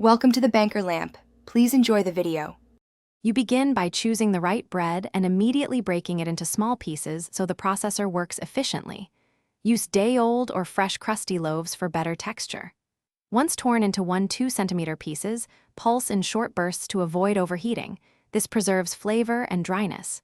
Welcome to the Banker Lamp. Please enjoy the video. You begin by choosing the right bread and immediately breaking it into small pieces so the processor works efficiently. Use day-old or fresh crusty loaves for better texture. Once torn into 1-2 centimeter pieces, pulse in short bursts to avoid overheating. This preserves flavor and dryness.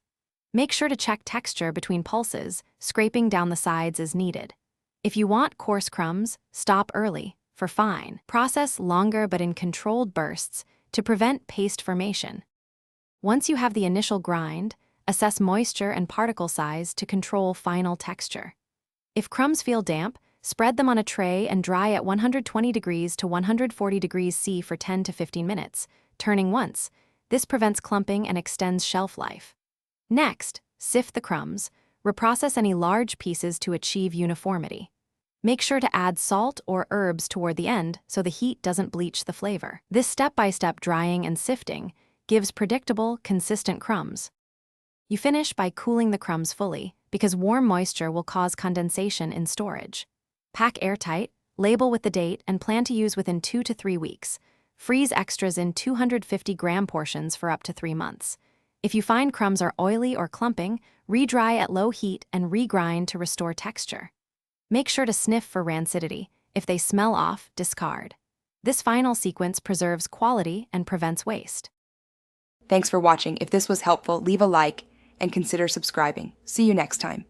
Make sure to check texture between pulses, scraping down the sides as needed. If you want coarse crumbs, stop early. For fine, process longer but in controlled bursts to prevent paste formation. Once you have the initial grind, assess moisture and particle size to control final texture. If crumbs feel damp, spread them on a tray and dry at 120 degrees to 140 degrees C for 10 to 15 minutes, turning once. This prevents clumping and extends shelf life. Next, sift the crumbs. Reprocess any large pieces to achieve uniformity. Make sure to add salt or herbs toward the end so the heat doesn't bleach the flavor. This step-by-step drying and sifting gives predictable, consistent crumbs. You finish by cooling the crumbs fully because warm moisture will cause condensation in storage. Pack airtight, label with the date, and plan to use within 2 to 3 weeks. Freeze extras in 250-gram portions for up to 3 months. If you find crumbs are oily or clumping, re-dry at low heat and regrind to restore texture. Make sure to sniff for rancidity. If they smell off, discard. This final sequence preserves quality and prevents waste. Thanks for watching. If this was helpful, leave a like and consider subscribing. See you next time.